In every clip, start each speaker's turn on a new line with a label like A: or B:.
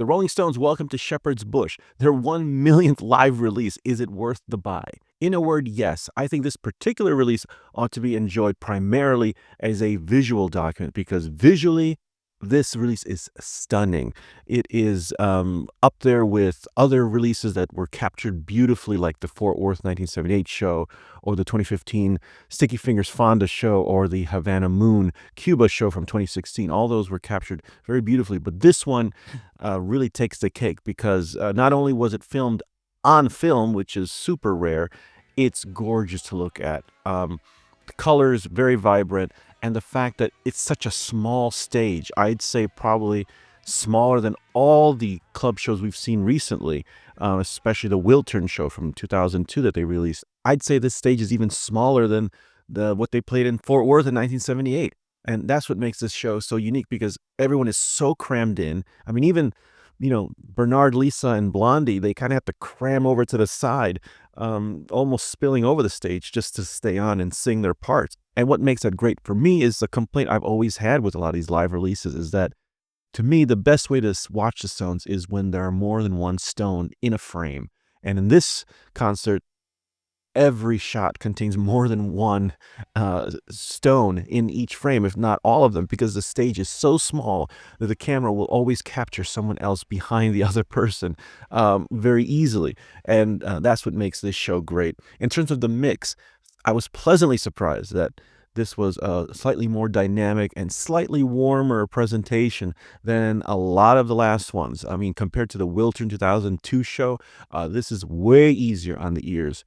A: The Rolling Stones' Welcome to Shepherd's Bush, their 1 millionth live release. Is it worth the buy? In a word, yes. I think this particular release ought to be enjoyed primarily as a visual document because visually, this release is stunning. It is up there with other releases that were captured beautifully, like the Fort Worth 1978 show, or the 2015 Sticky Fingers Fonda show, or the Havana Moon Cuba show from 2016. All those were captured very beautifully. But this one really takes the cake because not only was it filmed on film, which is super rare, it's gorgeous to look at. The colors very vibrant, and the fact that it's such a small stage, I'd say probably smaller than all the club shows we've seen recently, especially the Wiltern show from 2002 that they released. I'd say this stage is even smaller than what they played in Fort Worth in 1978. And that's what makes this show so unique because everyone is so crammed in. I mean, even, Bernard, Lisa, and Blondie, they kind of have to cram over to the side, almost spilling over the stage just to stay on and sing their parts. And what makes that great for me is the complaint I've always had with a lot of these live releases is that to me, the best way to watch the Stones is when there are more than one Stone in a frame. And in this concert, every shot contains more than one stone in each frame, if not all of them, because the stage is so small that the camera will always capture someone else behind the other person very easily. And that's what makes this show great. In terms of the mix, I was pleasantly surprised that this was a slightly more dynamic and slightly warmer presentation than a lot of the last ones. I mean, compared to the Wiltern 2002 show, this is way easier on the ears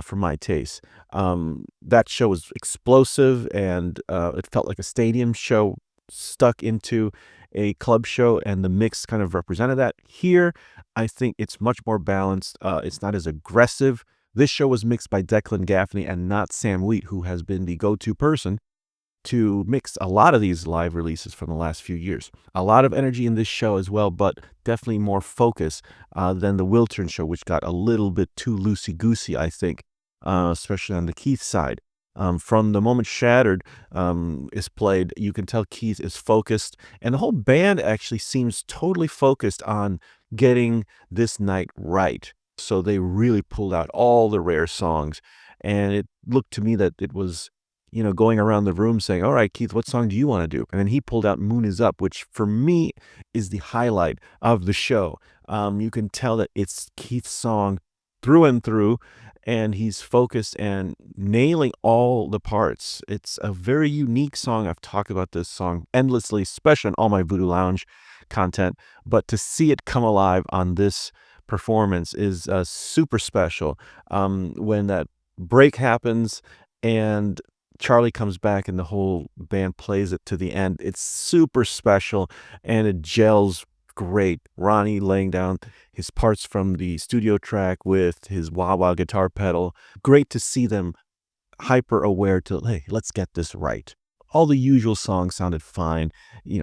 A: for my taste. That show was explosive and it felt like a stadium show stuck into a club show, and the mix kind of represented that. Here, I think it's much more balanced. It's not as aggressive. This show was mixed by Declan Gaffney and not Sam Wheat, who has been the go-to person to mix a lot of these live releases from the last few years. A lot of energy in this show as well, but definitely more focus than the Wiltern show, which got a little bit too loosey-goosey, I think, especially on the Keith side. From the moment Shattered is played, you can tell Keith is focused, and the whole band actually seems totally focused on getting this night right. So they really pulled out all the rare songs, and it looked to me that it was, going around the room saying, "All right, Keith, what song do you want to do?" And then he pulled out "Moon Is Up," which for me is the highlight of the show. You can tell that it's Keith's song through and through, and he's focused and nailing all the parts. It's a very unique song. I've talked about this song endlessly, especially on all my Voodoo Lounge content, but to see it come alive on this performance is super special. When that break happens and Charlie comes back and the whole band plays it to the end, it's super special and it gels great. Ronnie laying down his parts from the studio track with his wah-wah guitar pedal. Great to see them hyper aware to, hey, let's get this right. All the usual songs sounded fine.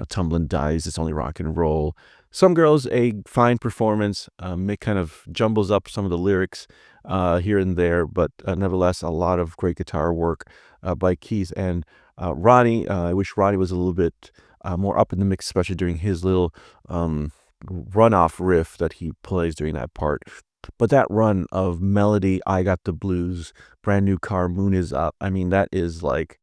A: Tumblin' Dies, It's Only Rock and Roll. Some Girls, a fine performance. Mick kind of jumbles up some of the lyrics here and there, but nevertheless, a lot of great guitar work by Keith. And Ronnie, I wish Ronnie was a little bit more up in the mix, especially during his little runoff riff that he plays during that part. But that run of melody, I Got the Blues, Brand New Car, Moon Is Up, I mean, that is like,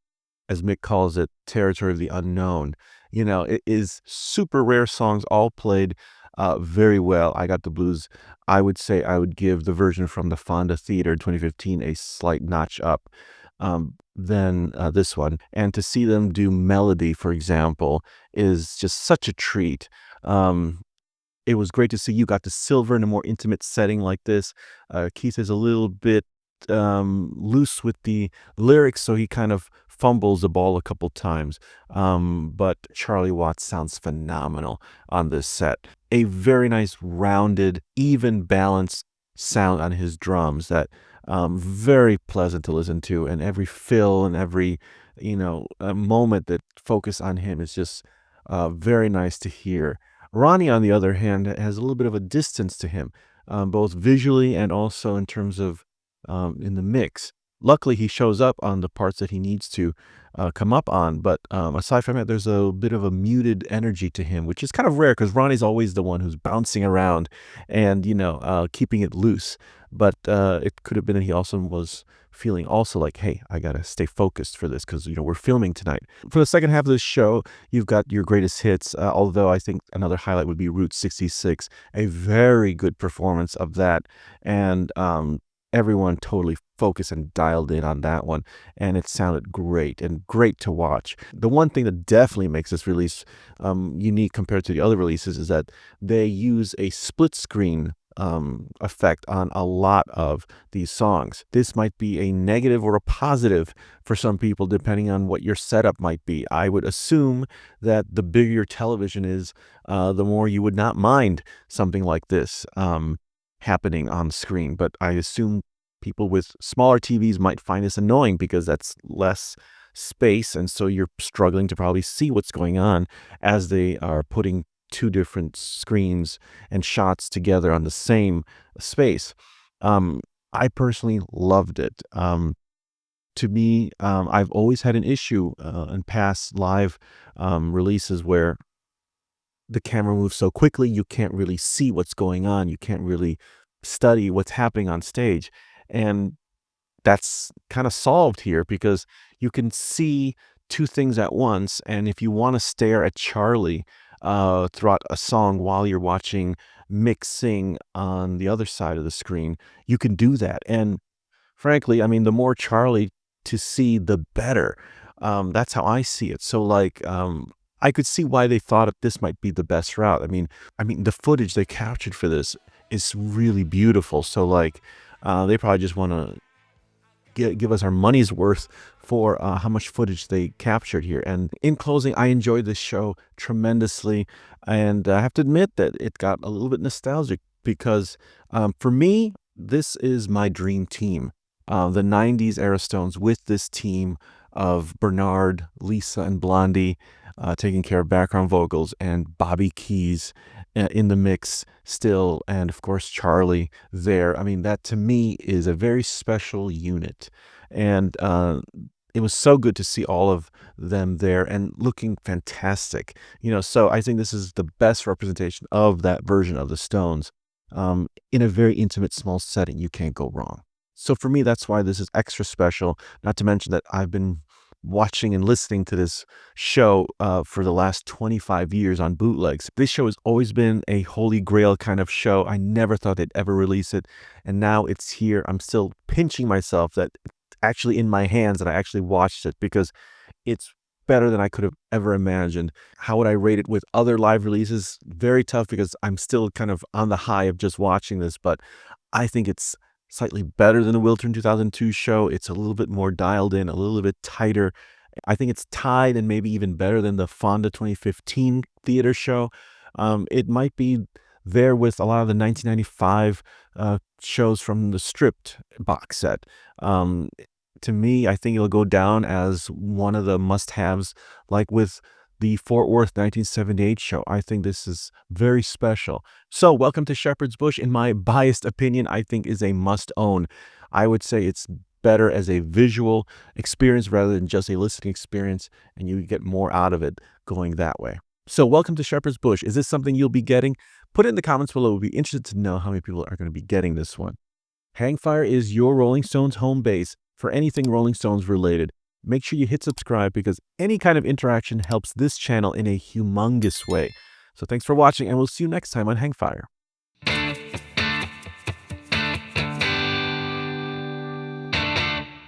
A: as Mick calls it, territory of the unknown. It is super rare songs, all played very well. I Got the Blues. I would say I would give the version from the Fonda Theater in 2015 a slight notch up than this one. And to see them do melody, for example, is just such a treat. It was great to see You Got the Silver in a more intimate setting like this. Keith is a little bit loose with the lyrics, so he kind of fumbles the ball a couple times. But Charlie Watts sounds phenomenal on this set. A very nice, rounded, even balanced sound on his drums that very pleasant to listen to, and every fill and every moment that focus on him is just very nice to hear. Ronnie, on the other hand, has a little bit of a distance to him, both visually and also in terms of in the mix. Luckily, he shows up on the parts that he needs to come up on. But aside from that, there's a bit of a muted energy to him, which is kind of rare because Ronnie's always the one who's bouncing around and, keeping it loose. But it could have been that he also was feeling also like, hey, I got to stay focused for this because, we're filming tonight. For the second half of this show, you've got your greatest hits, although I think another highlight would be Route 66, a very good performance of that. And everyone totally focused and dialed in on that one, and it sounded great and great to watch. The one thing that definitely makes this release unique compared to the other releases is that they use a split screen effect on a lot of these songs. This might be a negative or a positive for some people, depending on what your setup might be. I would assume that the bigger your television is, the more you would not mind something like this happening on screen. But I assume people with smaller TVs might find this annoying because that's less space. And so you're struggling to probably see what's going on as they are putting two different screens and shots together on the same space. Um, I personally loved it. To me, I've always had an issue in past live releases where the camera moves so quickly, you can't really see what's going on. You can't really study what's happening on stage. And that's kind of solved here because you can see two things at once. And if you want to stare at Charlie throughout a song while you're watching Mick sing on the other side of the screen, you can do that. And frankly, I mean, the more Charlie to see, the better. That's how I see it. So, like, I could see why they thought that this might be the best route. I mean, the footage they captured for this is really beautiful. So, like, they probably just want to give us our money's worth for how much footage they captured here. And in closing, I enjoyed this show tremendously, and I have to admit that it got a little bit nostalgic because for me, this is my dream team. The 90s era Stones with this team of Bernard, Lisa, and Blondie taking care of background vocals, and Bobby Keys in the mix still, and of course Charlie there. I mean, that to me is a very special unit, and it was so good to see all of them there and looking fantastic. So I think this is the best representation of that version of the Stones in a very intimate, small setting. You can't go wrong. So for me, that's why this is extra special. Not to mention that I've been watching and listening to this show for the last 25 years on bootlegs. This show has always been a holy grail kind of show. I never thought they'd ever release it, and now it's here. I'm still pinching myself that it's actually in my hands that I actually watched it because it's better than I could have ever imagined. How would I rate it with other live releases? Very tough because I'm still kind of on the high of just watching this, but I think it's slightly better than the Wiltern 2002 show. It's a little bit more dialed in, a little bit tighter. I think it's tied and maybe even better than the Fonda 2015 theater show. It might be there with a lot of the 1995 shows from the Stripped box set. To me, I think it'll go down as one of the must-haves, like with the Fort Worth 1978 show. I think this is very special. So, welcome to Shepherd's Bush. In my biased opinion, I think is a must-own. I would say it's better as a visual experience rather than just a listening experience, and you get more out of it going that way. So, welcome to Shepherd's Bush. Is this something you'll be getting? Put it in the comments below. We'll be interested to know how many people are going to be getting this one. Hangfire is your Rolling Stones home base for anything Rolling Stones related. Make sure you hit subscribe because any kind of interaction helps this channel in a humongous way. So thanks for watching, and we'll see you next time on Hangfire.